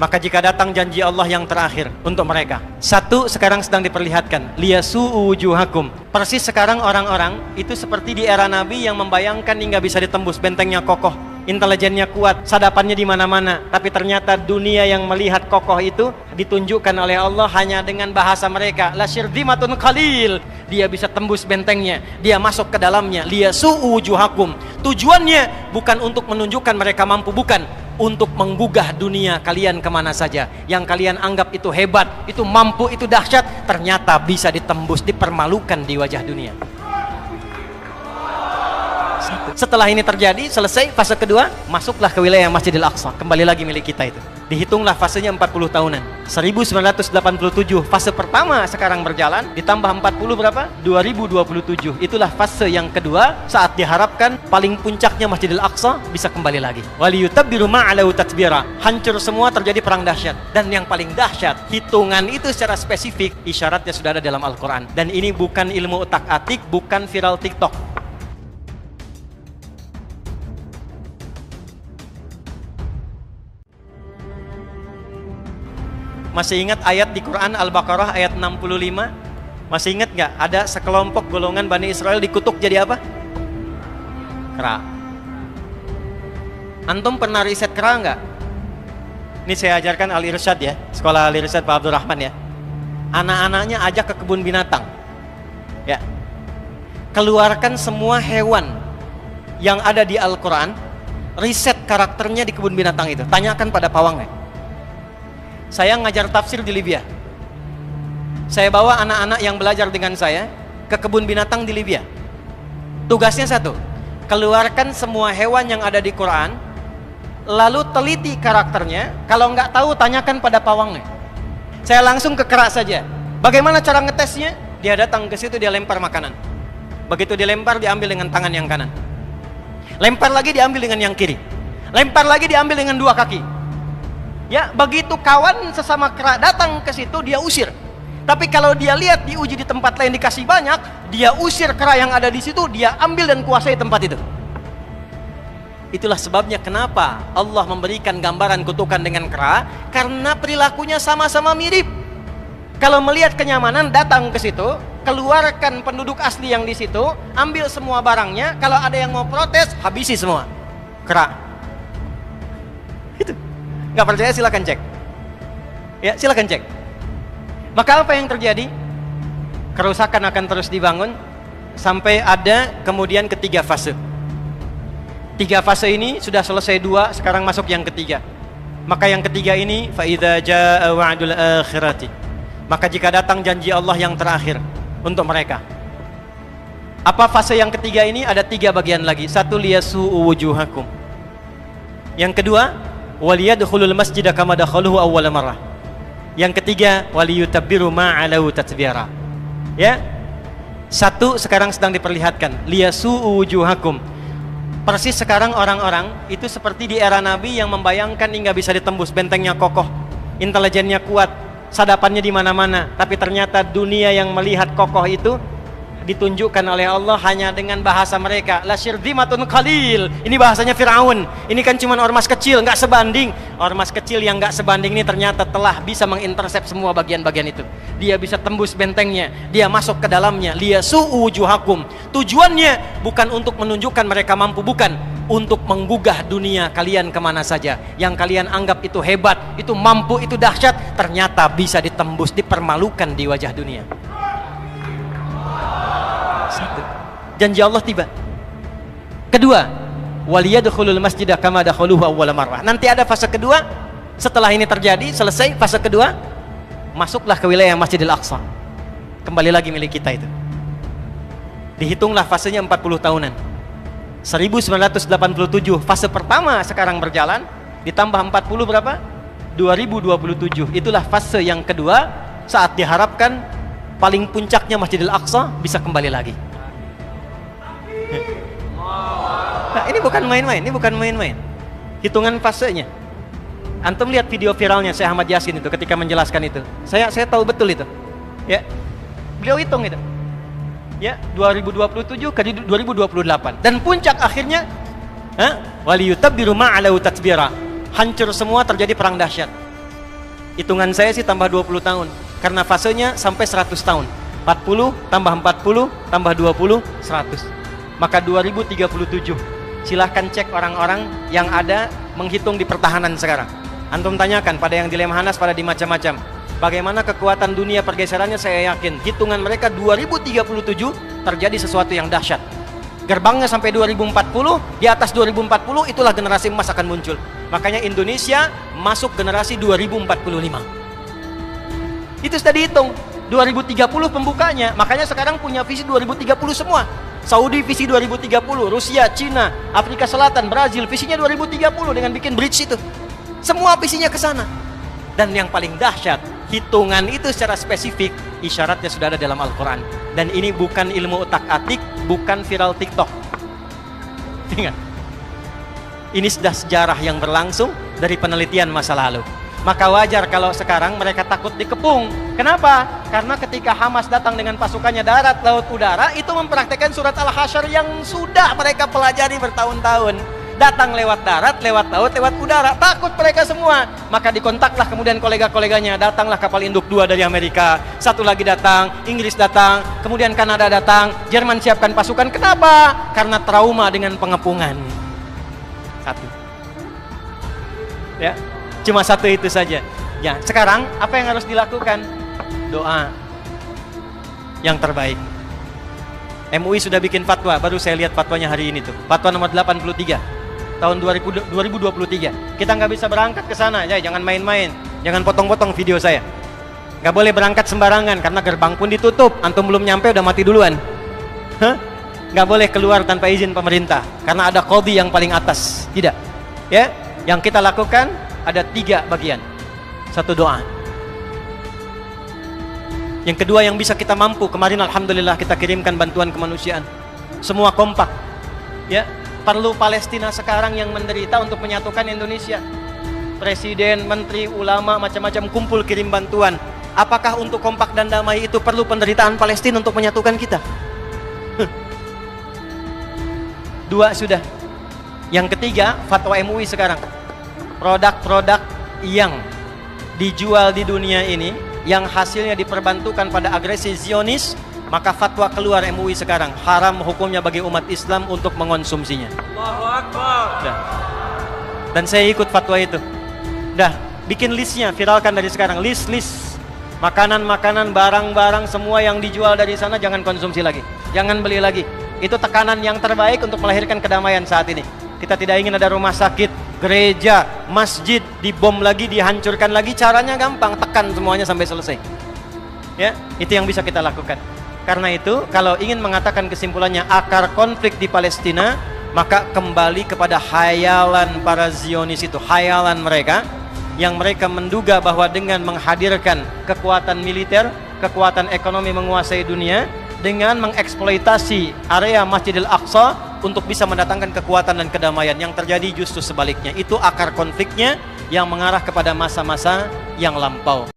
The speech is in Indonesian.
Maka jika datang janji Allah yang terakhir untuk mereka, satu sekarang sedang diperlihatkan, liyasu'u wujuhakum. Persis sekarang orang-orang itu seperti di era Nabi yang membayangkan hingga bisa ditembus, bentengnya kokoh, intelijennya kuat, sadapannya di mana-mana. Tapi ternyata dunia yang melihat kokoh itu ditunjukkan oleh Allah hanya dengan bahasa mereka, la syirdimatun qalil. Dia bisa tembus bentengnya, dia masuk ke dalamnya, liyasu'u wujuhakum. Tujuannya bukan untuk menunjukkan mereka mampu, bukan, untuk menggugah dunia kalian kemana saja. Yang kalian anggap itu hebat, itu mampu, itu dahsyat, ternyata bisa ditembus, dipermalukan di wajah dunia. Setelah ini terjadi, selesai fase kedua, masuklah ke wilayah Masjidil Aqsa, kembali lagi milik kita itu. Dihitunglah fasenya 40 tahunan. 1987 fase pertama sekarang berjalan, ditambah 40 berapa? 2027. Itulah fase yang kedua, saat diharapkan paling puncaknya Masjidil Aqsa bisa kembali lagi. Waliyutabbiru ma'alau tatbira. Hancur semua, terjadi perang dahsyat. Dan yang paling dahsyat, hitungan itu secara spesifik, isyaratnya sudah ada dalam Al-Quran. Dan ini bukan ilmu utak-atik, bukan viral TikTok. Masih ingat ayat di Quran Al-Baqarah ayat 65? Masih ingat nggak? Ada sekelompok golongan Bani Israel dikutuk jadi apa? Kera. Antum pernah riset kera nggak? Ini saya ajarkan Al-Irsyad ya, sekolah Al-Irsyad Pak Abdurrahman ya. Anak-anaknya ajak ke kebun binatang. Ya. Keluarkan semua hewan yang ada di Al-Quran, riset karakternya di kebun binatang itu. Tanyakan pada pawangnya. Saya ngajar tafsir di Libya. Saya bawa anak-anak yang belajar dengan saya ke kebun binatang di Libya. Tugasnya satu, keluarkan semua hewan yang ada di Quran, lalu teliti karakternya. Kalau nggak tahu, tanyakan pada pawangnya. Saya langsung ke kera saja. Bagaimana cara ngetesnya? Dia datang ke situ, dia lempar makanan. Begitu dilempar, diambil dengan tangan yang kanan. Lempar lagi, diambil dengan yang kiri. Lempar lagi, diambil dengan dua kaki. Ya, begitu kawan sesama kera datang ke situ, dia usir. Tapi kalau dia lihat diuji di tempat lain dikasih banyak, dia usir kera yang ada di situ, dia ambil dan kuasai tempat itu. Itulah sebabnya kenapa Allah memberikan gambaran kutukan dengan kera, karena perilakunya sama-sama mirip. Kalau melihat kenyamanan, datang ke situ, keluarkan penduduk asli yang di situ, ambil semua barangnya. Kalau ada yang mau protes, habisi semua. Kera. Itu. Nggak percaya silakan cek. Ya, silakan cek. Maka apa yang terjadi? Kerusakan akan terus dibangun sampai ada kemudian ketiga fase. Tiga fase ini sudah selesai dua, sekarang masuk yang ketiga. Maka yang ketiga ini, fa idza jaa wa'dul akhirati. Maka jika datang janji Allah yang terakhir untuk mereka. Apa fase yang ketiga ini? Ada tiga bagian lagi. Satu, liyasu'u wujuhakum. Yang kedua, waliyadkhulul masjida kama dakhaluhu awwala marrah. Yang ketiga, waliyutabbiru ma'alau tatbira. Ya. Satu sekarang sedang diperlihatkan, liyasu'u wujuhakum. Persis sekarang orang-orang itu seperti di era Nabi yang membayangkan hingga bisa ditembus, bentengnya kokoh, intelijennya kuat, sadapannya di mana-mana. Tapi ternyata dunia yang melihat kokoh itu ditunjukkan oleh Allah hanya dengan bahasa mereka, la syirdimatun qalil. Ini bahasanya Firaun. Ini kan cuma ormas kecil, nggak sebanding. Ormas kecil yang nggak sebanding ini ternyata telah bisa mengintersep semua bagian-bagian itu. Dia bisa tembus bentengnya, dia masuk ke dalamnya. Liyasu'u wujuhakum. Tujuannya bukan untuk menunjukkan mereka mampu, bukan, untuk menggugah dunia kalian kemana saja. Yang kalian anggap itu hebat, itu mampu, itu dahsyat, ternyata bisa ditembus, dipermalukan di wajah dunia. Satu, janji Allah tiba. Kedua, waliyadkhulul masjida kama dakhaluhu awwala marrah. Nanti ada fase kedua. Setelah ini terjadi, selesai fase kedua, masuklah ke wilayah Masjidil Aqsa, kembali lagi milik kita itu. Dihitunglah fasenya 40 tahunan. 1987 fase pertama sekarang berjalan, ditambah 40 berapa? 2027. Itulah fase yang kedua, saat diharapkan paling puncaknya Masjidil Aqsa bisa kembali lagi. Nah, ini bukan main-main, ini bukan main-main. Hitungan fasenya. Antum lihat video viralnya Syekh Ahmad Yasin itu ketika menjelaskan itu. Saya tahu betul itu. Ya. Beliau hitung itu. Ya, 2027 ke 2028. Dan puncak akhirnya waliyutabbiru ma'alau tatbira. Hancur semua, terjadi perang dahsyat. Hitungan saya sih tambah 20 tahun. Karena fasenya sampai 100 tahun. 40 tambah 40 tambah 20, 100. Maka 2037. Silahkan cek orang-orang yang ada menghitung di pertahanan sekarang. Antum tanyakan pada yang di Lemhanas, pada di macam-macam. Bagaimana kekuatan dunia pergeserannya, saya yakin hitungan mereka 2037 terjadi sesuatu yang dahsyat. Gerbangnya sampai 2040, di atas 2040 itulah generasi emas akan muncul. Makanya Indonesia masuk generasi 2045. Itu sudah dihitung. 2030 pembukanya. Makanya sekarang punya visi 2030 semua. Saudi visi 2030, Rusia, Cina, Afrika Selatan, Brazil visinya 2030 dengan bikin bridge itu. Semua visinya ke sana. Dan yang paling dahsyat, hitungan itu secara spesifik isyaratnya sudah ada dalam Al-Quran. Dan ini bukan ilmu utak-atik, bukan viral TikTok. Ingat, ini sudah sejarah yang berlangsung dari penelitian masa lalu. Maka wajar kalau sekarang mereka takut dikepung. Kenapa? Karena ketika Hamas datang dengan pasukannya darat, laut, udara, itu mempraktekkan surat Al-Hasyr yang sudah mereka pelajari bertahun-tahun. Datang lewat darat, lewat laut, lewat udara. Takut mereka semua. Maka dikontaklah kemudian kolega-koleganya. Datanglah kapal induk 2 dari Amerika. Satu lagi datang, Inggris datang, kemudian Kanada datang, Jerman siapkan pasukan. Kenapa? Karena trauma dengan pengepungan. Satu. Ya, cuma satu itu saja. Ya, sekarang apa yang harus dilakukan? Doa yang terbaik. MUI sudah bikin fatwa, baru saya lihat fatwanya hari ini tuh. Fatwa nomor 83 tahun 2023. Kita nggak bisa berangkat ke sana, ya, jangan main-main, jangan potong-potong video saya. Nggak boleh berangkat sembarangan karena gerbang pun ditutup. Antum belum nyampe udah mati duluan. Nggak boleh keluar tanpa izin pemerintah karena ada qadhi yang paling atas. Tidak. Ya, yang kita lakukan ada 3 bagian. 1, doa. Yang kedua, yang bisa kita mampu. Kemarin alhamdulillah kita kirimkan bantuan kemanusiaan. Semua kompak. Ya, perlu Palestina sekarang yang menderita untuk menyatukan Indonesia. Presiden, menteri, ulama, macam-macam kumpul kirim bantuan. Apakah untuk kompak dan damai itu perlu penderitaan Palestina untuk menyatukan kita? 2 sudah. Yang ketiga, fatwa MUI sekarang. Produk-produk yang dijual di dunia ini yang hasilnya diperbantukan pada agresi Zionis, maka fatwa keluar MUI sekarang, haram hukumnya bagi umat Islam untuk mengonsumsinya. Allahu Akbar. Dan saya ikut fatwa itu. Bikin listnya, viralkan dari sekarang, list makanan-makanan, barang-barang semua yang dijual dari sana jangan konsumsi lagi, jangan beli lagi. Itu tekanan yang terbaik untuk melahirkan kedamaian saat ini. Kita tidak ingin ada rumah sakit, gereja, masjid dibom lagi, dihancurkan lagi. Caranya gampang, tekan semuanya sampai selesai. Ya, itu yang bisa kita lakukan. Karena itu, kalau ingin mengatakan kesimpulannya akar konflik di Palestina, maka kembali kepada hayalan para Zionis itu, hayalan mereka yang mereka menduga bahwa dengan menghadirkan kekuatan militer, kekuatan ekonomi menguasai dunia, dengan mengeksploitasi area Masjidil Aqsa untuk bisa mendatangkan kekuatan dan kedamaian. Yang terjadi justru sebaliknya. Itu akar konfliknya yang mengarah kepada masa-masa yang lampau.